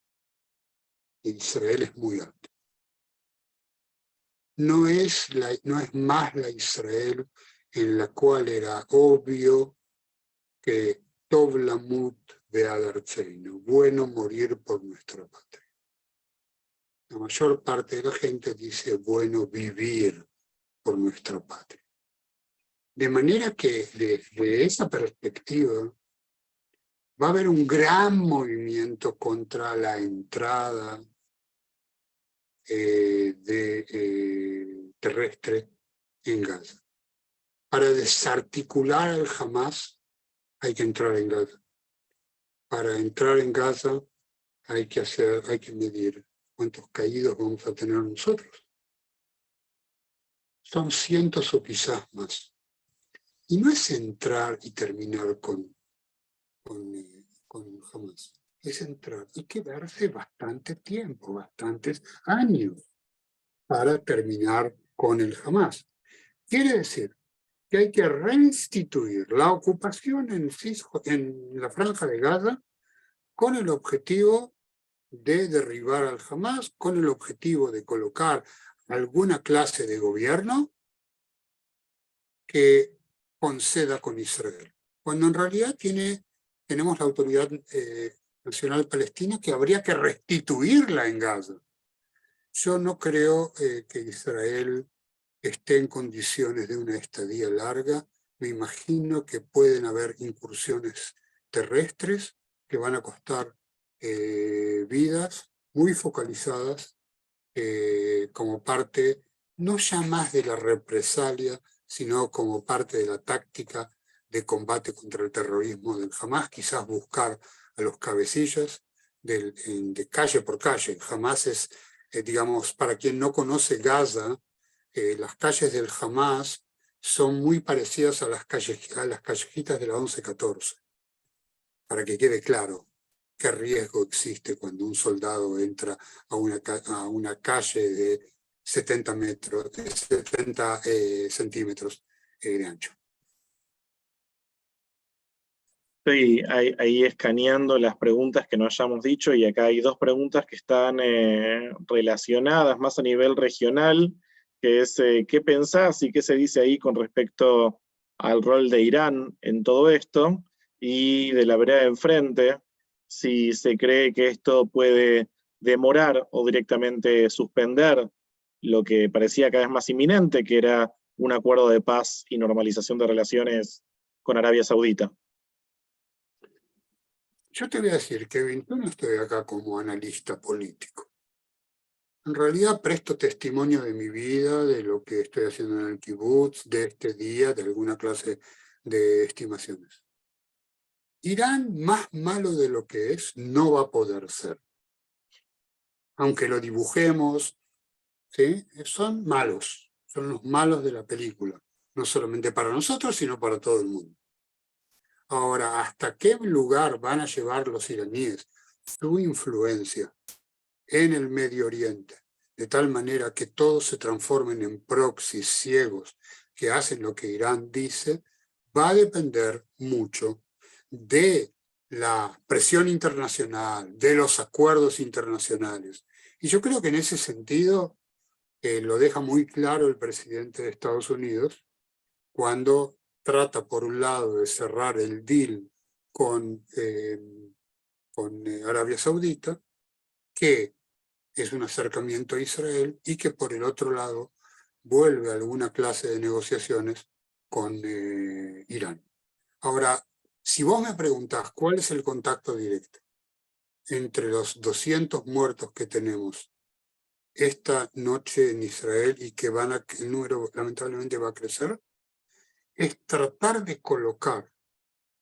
en Israel es muy alta. No es más la Israel en la cual era obvio que Tov lamut be'ad artzeinu, bueno morir por nuestra patria. La mayor parte de la gente dice bueno vivir por nuestra patria. De manera que desde esa perspectiva va a haber un gran movimiento contra la entrada terrestre en Gaza, para desarticular al Hamas hay que entrar en Gaza. Para entrar en Gaza hay que medir cuántos caídos vamos a tener nosotros. Son cientos o quizás más. Y no es entrar y terminar con Hamas. Es entrar y quedarse bastante tiempo, bastantes años, para terminar con el Hamas. Quiere decir que hay que reinstituir la ocupación en la Franja de Gaza con el objetivo de derribar al Hamas, con el objetivo de colocar alguna clase de gobierno que conceda con Israel, cuando en realidad tenemos la Autoridad Nacional Palestina que habría que restituirla en Gaza. Yo no creo que Israel esté en condiciones de una estadía larga. Me imagino que pueden haber incursiones terrestres que van a costar vidas muy focalizadas como parte, no ya más de la represalia, sino como parte de la táctica de combate contra el terrorismo del Hamas, quizás buscar a los cabecillas de calle por calle. Hamas es, digamos, para quien no conoce Gaza, las calles del Hamas son muy parecidas a las callejitas de la 11-14, para que quede claro qué riesgo existe cuando un soldado entra a una calle de 70 centímetros de ancho. Estoy ahí escaneando las preguntas que nos hayamos dicho, y acá hay dos preguntas que están relacionadas más a nivel regional, que es ¿qué pensás y qué se dice ahí con respecto al rol de Irán en todo esto? Y de la vereda de enfrente, si se cree que esto puede demorar o directamente suspender lo que parecía cada vez más inminente, que era un acuerdo de paz y normalización de relaciones con Arabia Saudita. Yo te voy a decir, Kevin, yo no estoy acá como analista político. En realidad presto testimonio de mi vida, de lo que estoy haciendo en el kibutz, de este día, de alguna clase de estimaciones. Irán, más malo de lo que es, no va a poder ser. Aunque lo dibujemos, ¿sí? Son malos, son los malos de la película, no solamente para nosotros, sino para todo el mundo. Ahora, ¿hasta qué lugar van a llevar los iraníes su influencia en el Medio Oriente, de tal manera que todos se transformen en proxies ciegos que hacen lo que Irán dice? Va a depender mucho de la presión internacional, de los acuerdos internacionales. Y yo creo que en ese sentido lo deja muy claro el presidente de Estados Unidos cuando trata, por un lado, de cerrar el deal con Arabia Saudita, que es un acercamiento a Israel, y que por el otro lado vuelve a alguna clase de negociaciones con Irán. Ahora, si vos me preguntás cuál es el contacto directo entre los 200 muertos que tenemos esta noche en Israel y que el número lamentablemente va a crecer, es tratar de colocar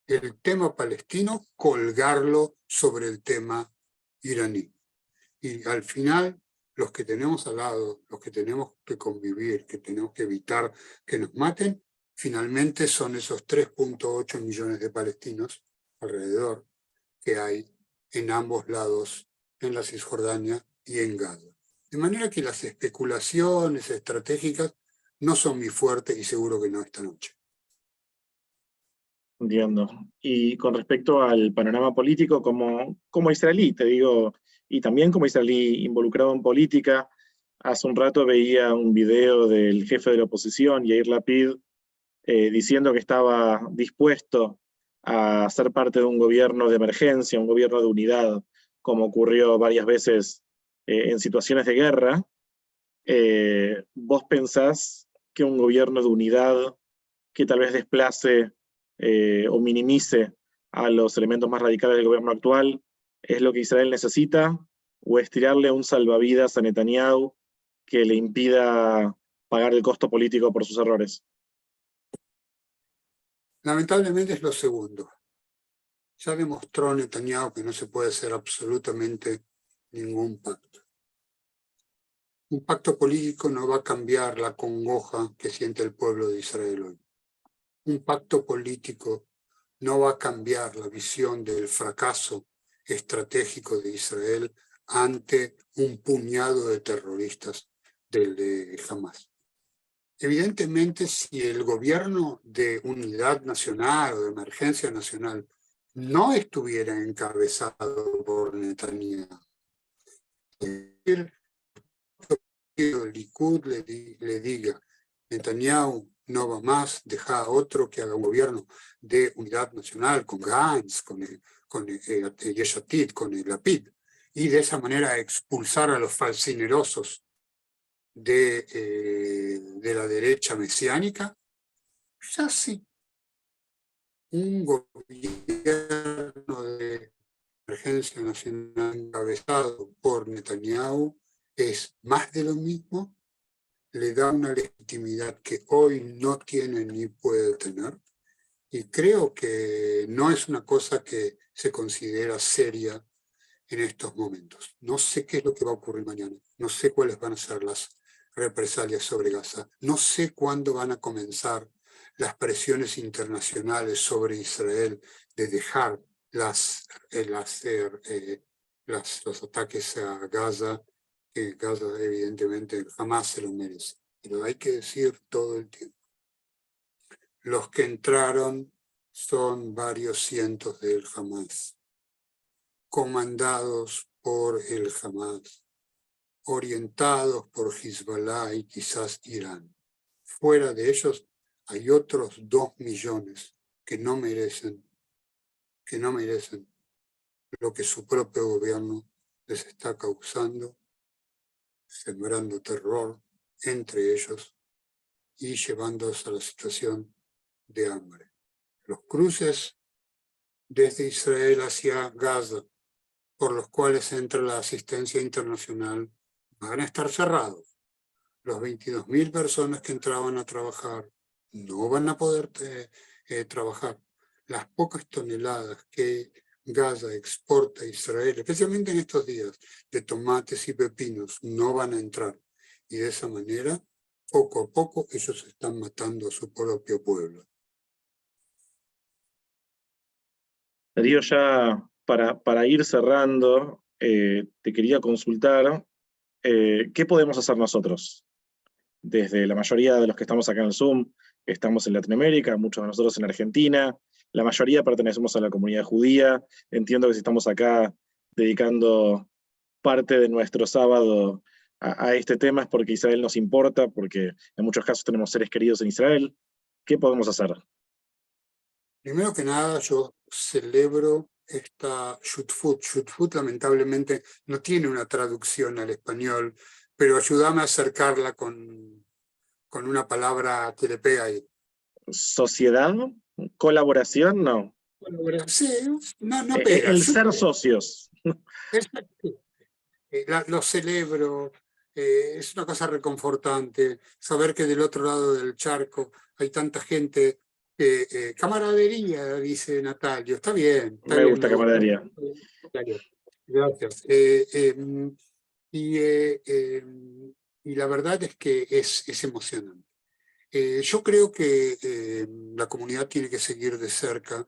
el tema palestino, colgarlo sobre el tema iraní. Y al final, los que tenemos al lado, los que tenemos que convivir, que tenemos que evitar que nos maten, finalmente son esos 3.8 millones de palestinos alrededor que hay en ambos lados, en la Cisjordania y en Gaza. De manera que las especulaciones estratégicas no son mi fuerte, y seguro que no esta noche. Entiendo. Y con respecto al panorama político, como israelí, te digo, y también como israelí involucrado en política, hace un rato veía un video del jefe de la oposición, Yair Lapid, diciendo que estaba dispuesto a ser parte de un gobierno de emergencia, un gobierno de unidad, como ocurrió varias veces en situaciones de guerra. ¿Vos pensás que un gobierno de unidad que tal vez desplace o minimice a los elementos más radicales del gobierno actual es lo que Israel necesita, o es tirarle un salvavidas a Netanyahu que le impida pagar el costo político por sus errores? Lamentablemente es lo segundo. Ya demostró Netanyahu que no se puede hacer absolutamente ningún pacto. Un pacto político no va a cambiar la congoja que siente el pueblo de Israel hoy. Un pacto político no va a cambiar la visión del fracaso estratégico de Israel ante un puñado de terroristas de Hamas. Evidentemente, si el gobierno de unidad nacional o de emergencia nacional no estuviera encabezado por Netanyahu, el Likud le diga, Netanyahu no va más, deja a otro que haga un gobierno de unidad nacional con Gantz, con Yesh Atid, con el Lapid, y de esa manera expulsar a los falcinerosos de la derecha mesiánica, ya sí. Un gobierno de emergencia nacional encabezado por Netanyahu es más de lo mismo, le da una legitimidad que hoy no tiene ni puede tener, y creo que no es una cosa que se considera seria en estos momentos. No sé qué es lo que va a ocurrir mañana, no sé cuáles van a ser las represalias sobre Gaza, no sé cuándo van a comenzar las presiones internacionales sobre Israel de dejar los ataques a Gaza, que Gaza evidentemente jamás se lo merece. Pero hay que decir todo el tiempo. Los que entraron son varios cientos del Hamas, comandados por el Hamas, orientados por Hezbollah y quizás Irán. Fuera de ellos hay otros 2 millones que no merecen lo que su propio gobierno les está causando, sembrando terror entre ellos y llevándolos a la situación de hambre. Los cruces desde Israel hacia Gaza, por los cuales entra la asistencia internacional, van a estar cerrados. Los 22.000 personas que entraban a trabajar no van a poder trabajar. Las pocas toneladas que Gaza exporta a Israel, especialmente en estos días, de tomates y pepinos, no van a entrar. Y de esa manera, poco a poco, ellos están matando a su propio pueblo. Darío, ya para ir cerrando, te quería consultar qué podemos hacer nosotros. Desde la mayoría de los que estamos acá en el Zoom, estamos en Latinoamérica, muchos de nosotros en Argentina, la mayoría pertenecemos a la comunidad judía. Entiendo que si estamos acá dedicando parte de nuestro sábado a este tema es porque Israel nos importa, porque en muchos casos tenemos seres queridos en Israel. ¿Qué podemos hacer? Primero que nada, yo celebro esta Shutfut. Shutfut lamentablemente no tiene una traducción al español, pero ayúdame a acercarla con una palabra que le pega ahí. ¿Sociedad? ¿Colaboración? No. Sí, no pega. El ser socios. Lo celebro, es una cosa reconfortante saber que del otro lado del charco hay tanta gente. Camaradería, dice Natalio. Está bien, Me gusta me gusta. camaradería. Gracias. Y la verdad es que es emocionante. Yo creo que la comunidad tiene que seguir de cerca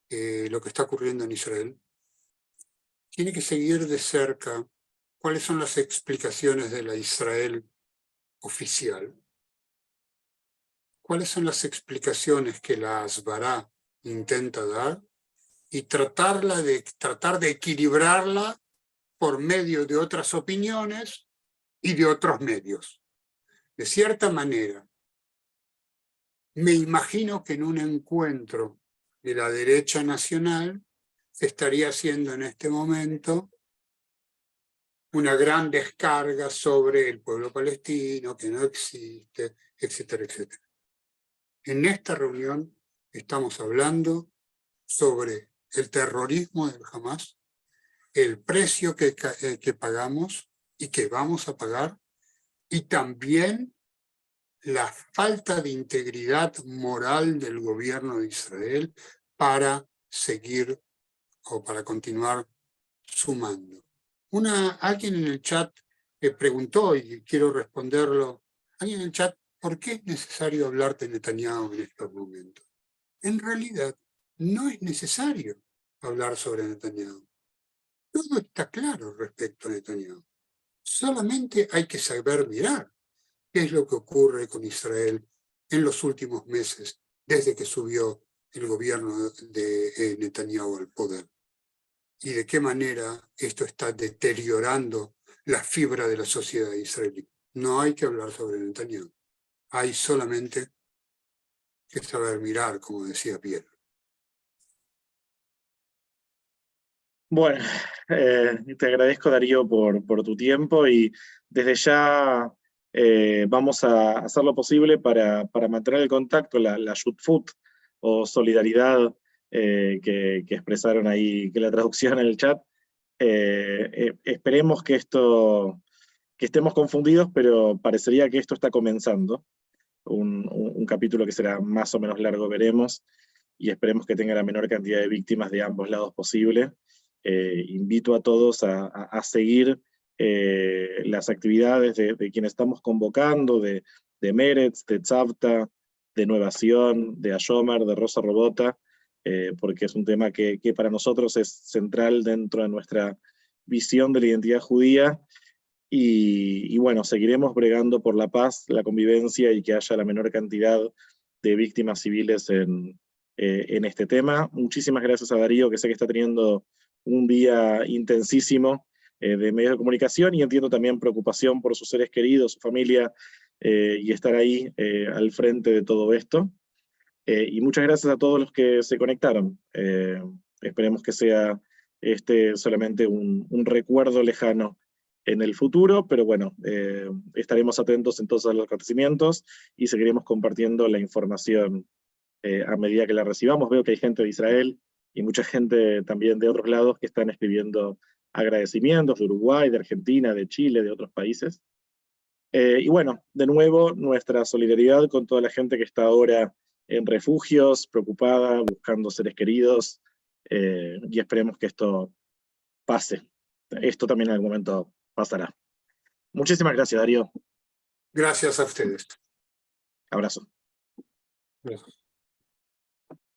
lo que está ocurriendo en Israel. Tiene que seguir de cerca cuáles son las explicaciones de la Israel oficial, cuáles son las explicaciones que la Hasbará intenta dar y tratar de equilibrarla por medio de otras opiniones y de otros medios. De cierta manera, me imagino que en un encuentro de la derecha nacional se estaría haciendo en este momento una gran descarga sobre el pueblo palestino, que no existe, etcétera, etcétera. En esta reunión estamos hablando sobre el terrorismo del Hamas, el precio que pagamos y que vamos a pagar, y también la falta de integridad moral del gobierno de Israel para seguir o para continuar sumando. Alguien en el chat preguntó, y quiero responderlo, alguien en el chat, ¿por qué es necesario hablar de Netanyahu en estos momentos? En realidad, no es necesario hablar sobre Netanyahu. Todo está claro respecto a Netanyahu. Solamente hay que saber mirar qué es lo que ocurre con Israel en los últimos meses, desde que subió el gobierno de Netanyahu al poder. Y de qué manera esto está deteriorando la fibra de la sociedad israelí. No hay que hablar sobre Netanyahu. Hay solamente que saber mirar, como decía Pierre. Bueno, te agradezco, Darío, por tu tiempo, y desde ya vamos a hacer lo posible para mantener el contacto, la Shutfut o solidaridad que expresaron ahí, que la traducción en el chat. Esperemos que estemos confundidos, pero parecería que esto está comenzando. Un capítulo que será más o menos largo, veremos, y esperemos que tenga la menor cantidad de víctimas de ambos lados posible. Invito a todos a seguir las actividades de quienes estamos convocando, de Meretz, de Tzavta, de Nueva Sion, de Ayomer, de Rosa Robota, porque es un tema que para nosotros es central dentro de nuestra visión de la identidad judía. Y bueno, seguiremos bregando por la paz, la convivencia, y que haya la menor cantidad de víctimas civiles en este tema. Muchísimas gracias a Darío, que sé que está teniendo un día intensísimo de medios de comunicación, y entiendo también preocupación por sus seres queridos, su familia, y estar ahí al frente de todo esto. Y muchas gracias a todos los que se conectaron. Esperemos que sea solamente un recuerdo lejano en el futuro, pero bueno, estaremos atentos en todos los acontecimientos y seguiremos compartiendo la información a medida que la recibamos. Veo que hay gente de Israel y mucha gente también de otros lados que están escribiendo agradecimientos, de Uruguay, de Argentina, de Chile, de otros países. Y bueno, de nuevo, nuestra solidaridad con toda la gente que está ahora en refugios, preocupada, buscando seres queridos, y esperemos que esto pase. Esto también en algún momento pasará. Muchísimas gracias, Darío. Gracias a ustedes. Abrazo. Gracias.